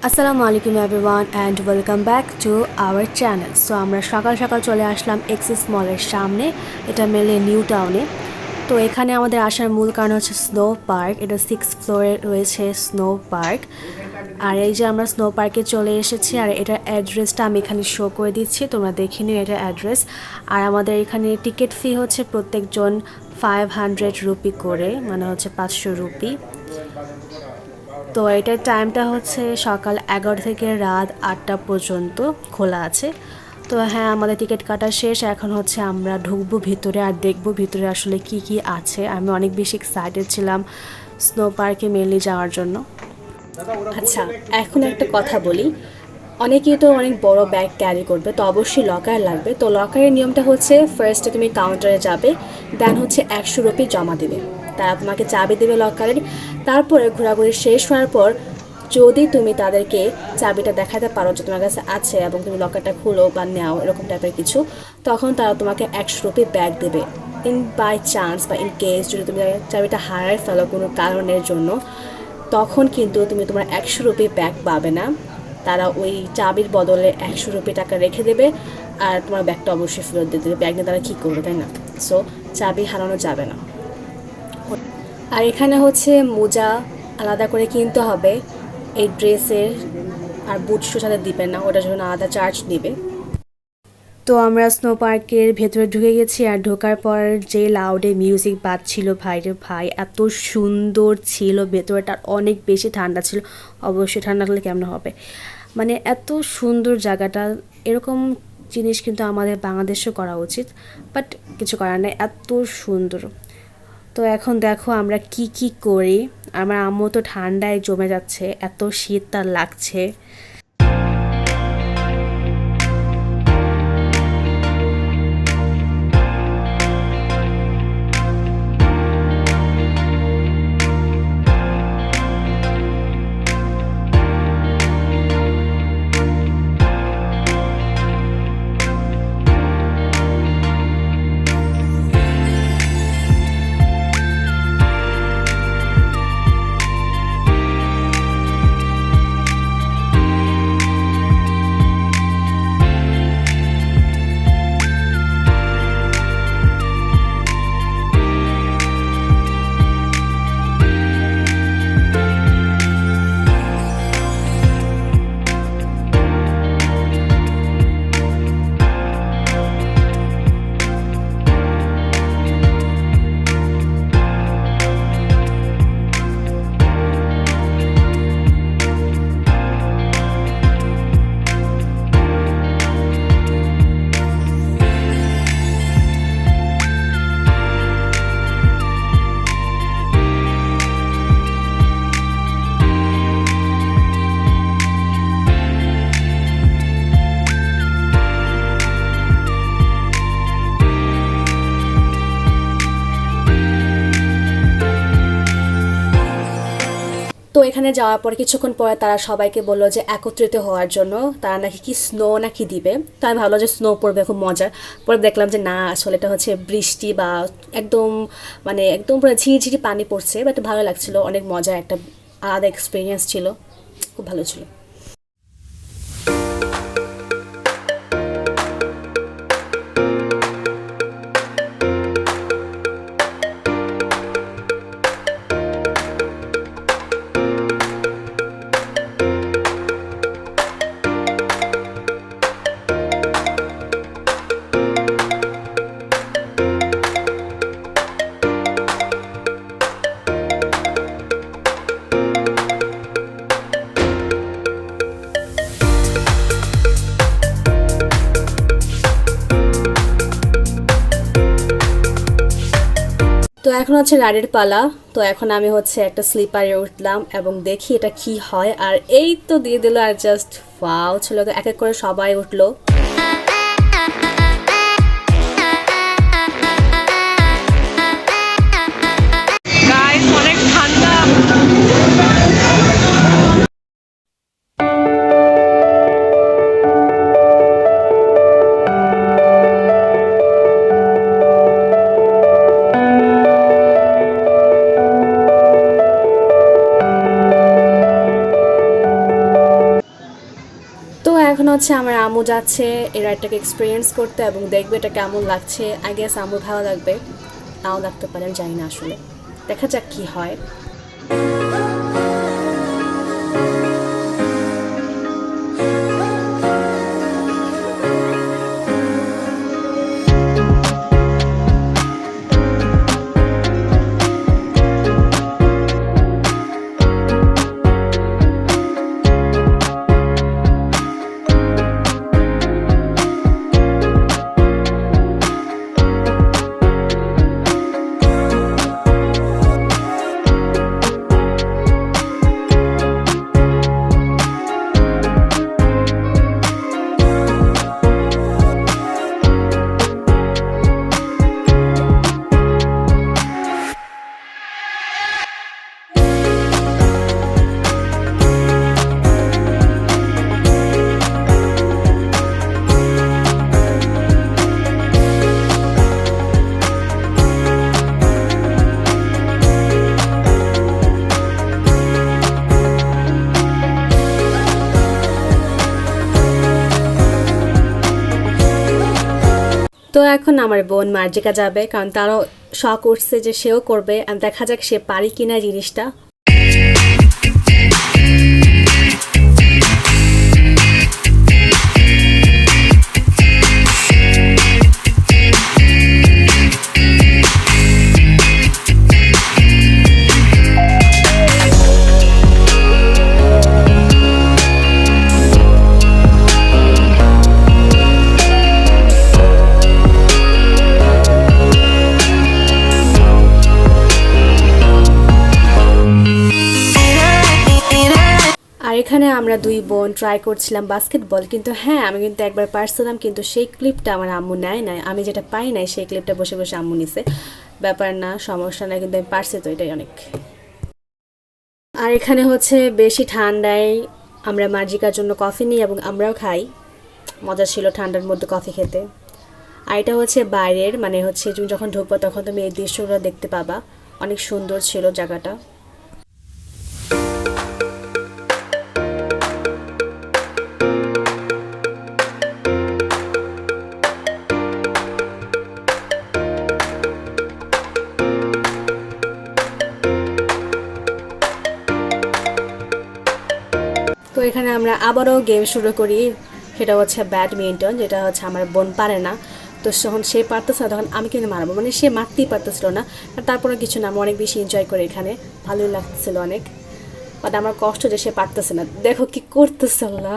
আসসালামু আলাইকুম everyone and welcome back to our channel. So আমরা সকাল সকাল চলে আসলাম এক্সিস মলের সামনে, এটা মেলে নিউ টাউনে। তো এখানে আমাদের আসার মূল কারণ হচ্ছে স্নো পার্ক। এটা 6th ফ্লোরে রয়েছে স্নো পার্ক। আর এই যে আমরা স্নো পার্কে চলে এসেছি, আর এটার অ্যাড্রেসটা আমি এখানে শো করে দিচ্ছি, তোমরা দেখে নিও এটার অ্যাড্রেস। আর আমাদের এখানে টিকিট ফি হচ্ছে প্রত্যেকজন 500 রুপি করে, মানে হচ্ছে 500 রুপি। তো এটার টাইমটা হচ্ছে সকাল 11 থেকে রাত 8টা পর্যন্ত খোলা আছে। তো হ্যাঁ, আমাদের টিকিট কাটা শেষ, এখন হচ্ছে আমরা ঢুকবো ভিতরে আর দেখবো ভিতরে আসলে কি কি আছে। আমি অনেক বেশি এক্সাইটেড ছিলাম স্নো পার্কে মেনলি যাওয়ার জন্য। আচ্ছা, এখন একটা কথা বলি, অনেকেই তো অনেক বড় ব্যাগ ক্যারি করবে, তো অবশ্যই লকার লাগবে। তো লকারের নিয়মটা হচ্ছে, ফার্স্টে তুমি কাউন্টারে যাবে, দেন হচ্ছে 100 রুপি জমা দেবে, তারা তোমাকে চাবি দেবে লকারের। তারপরে ঘোরাঘুরি শেষ হওয়ার পর যদি তুমি তাদেরকে চাবিটা দেখাতে পারো যে তোমার কাছে আছে এবং তুমি লকারটা খুলো বা নাও এরকম টাইপের কিছু, তখন তারা তোমাকে 100 রুপি ব্যাগ দেবে। ইন বাই চান্স বা ইন কেস যদি তুমি চাবিটা হারায় ফেলো কোনো কারণের জন্য, তখন কিন্তু তুমি তোমার 100 রুপি ব্যাগ পাবে না। তারা ওই চাবির বদলে 100 রুপি টাকা রেখে দেবে, আর তোমার ব্যাগটা অবশ্যই ফেরত দিয়ে দেবে। ব্যাগ নিয়ে তারা কী করবে, তাই না? সো চাবি হারানো যাবে না। আর এখানে হচ্ছে মোজা আলাদা করে কিনতে হবে এই ড্রেসের, আর বুট শু সাথে দিবে না, ওটার জন্য আলাদা চার্জ নেবে। তো আমরা স্নো পার্কের ভেতরে ঢুকে গেছি, আর ঢোকার পর যে লাউডে মিউজিক বাজছিল, ভাই রে ভাই, এত সুন্দর ছিল ভেতরটা, অনেক বেশি ঠান্ডা ছিল। অবশ্যই ঠান্ডা হলে কেমন হবে, মানে এত সুন্দর জায়গাটা। এরকম জিনিস কিন্তু আমাদের বাংলাদেশেও করা উচিত, বাট কিছু করার নেই, এত সুন্দর। তো এখন দেখো আমরা কি কি করি। আমার আম্মু তো ঠান্ডায় জমে যাচ্ছে, এত শীত তার লাগছে। তো এখানে যাওয়ার পর কিছুক্ষণ পরে তারা সবাইকে বললো যে একত্রিত হওয়ার জন্য, তারা নাকি কি স্নো নাকি দিবে। তো আমি ভাবলাম যে স্নো পড়বে, খুব মজা। পরে দেখলাম যে না, আসলে এটা হচ্ছে বৃষ্টি বা একদম, মানে একদম পুরো ঝিরিঝিরি পানি পড়ছে, বাট ভালো লাগছিল, অনেক মজা, একটা আলাদা এক্সপিরিয়েন্স ছিল, খুব ভালো ছিল। তো এখন হচ্ছে রাইডের পালা। তো এখন আমি হচ্ছে একটা স্লিপারে উঠলাম এবং দেখি এটা কি হয়, আর এই তো দিয়ে দিল, আর জাস্ট ওয়াও ছিল। তো এক এক করে সবাই উঠলো। গাইস, অনেক ঠান্ডা। এখন হচ্ছে আমার আম্মু যাচ্ছে এই রাইডটাকে এক্সপিরিয়েন্স করতে এবং দেখবে এটা কেমন লাগছে। আই গেস আম্মুর ভালো লাগবে, নাও লাগতে পারে, আমি জানি না, আসলে দেখা যাক কি হয়। তো এখন আমার বোন মার্জিকা যাবে, কারণ তারও শখ উঠছে যে সেও করবে, আর দেখা যাক সে পারি কিনা জিনিসটা। আর এখানে আমরা দুই বোন ট্রাই করছিলাম বাস্কেটবল, কিন্তু হ্যাঁ আমি কিন্তু একবার পারছিলাম, কিন্তু সেই ক্লিপটা আমার আম্মু নেয় নাই, আমি যেটা পাই নাই সেই ক্লিপটা বসে বসে আম্মু নিছে। ব্যাপার না, সমস্যা না, কিন্তু আমি পারছি, তো এটাই অনেক। আর এখানে হচ্ছে বেশি ঠান্ডায় আমরা মার্জিকার জন্য কফি নিই এবং আমরাও খাই, মজা ছিল ঠান্ডার মধ্যে কফি খেতে। আর এটা হচ্ছে বাইরের, মানে হচ্ছে তুমি যখন ঢুকবো তখন তুমি এই দৃশ্যগুলো দেখতে পাবা, অনেক সুন্দর ছিল জায়গাটা। তো এখানে আমরা আবারও গেম শুরু করি, সেটা হচ্ছে ব্যাডমিন্টন, যেটা হচ্ছে আমার বোন পারে না। তো যখন সে পারতেছে না তখন আমি কিন্তু মারবো, মানে সে মারতেই পারতেছিল না। তারপরে কিছু না, আমি অনেক বেশি এনজয় করি এখানে, ভালোই লাগতেছিল অনেক। বাট আমার কষ্ট যে সে পারতেছে না, দেখো কি করতেছে না।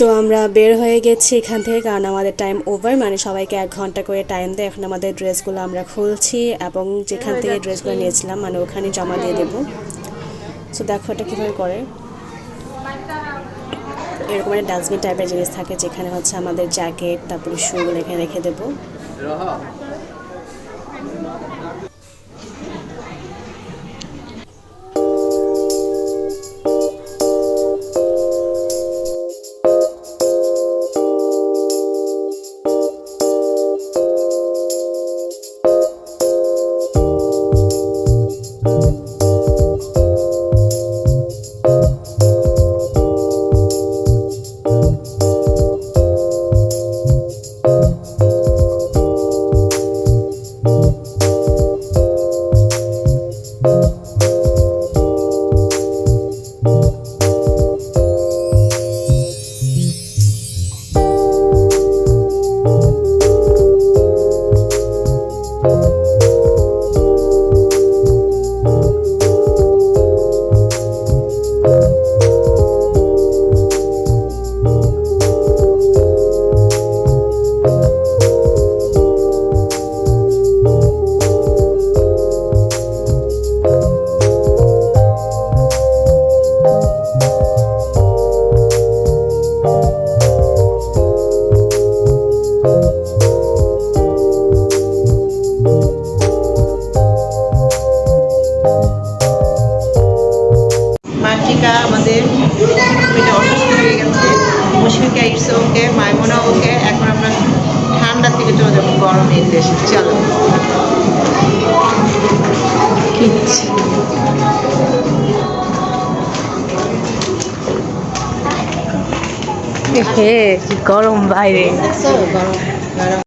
তো আমরা বের হয়ে গেছি এখান থেকে, কারণ আমাদের টাইম ওভার, মানে সবাইকে 1 ঘন্টা করে টাইম দেয়। এখন আমাদের ড্রেসগুলো আমরা খুলছি এবং যেখান থেকে ড্রেসগুলো নিয়েছিলাম মানে ওখানে জমা দিয়ে দেবো। সো দেখো এটা কীভাবে করে। এরকম একটা ডাস্টবিন টাইপের জিনিস থাকে যেখানে হচ্ছে আমাদের জ্যাকেট তারপরে শুগুলো এখানে রেখে দেবো। মাতৃকা আমাদের এটা অসুস্থ হয়ে গেছে, মুশফিকা ইটস ওকে, মাইমুনা ওকে। এখন আমরা ঠান্ডা থেকে চলে যাবো গরমের দেশে। চলো কি গরম বাইরে। গরম গরম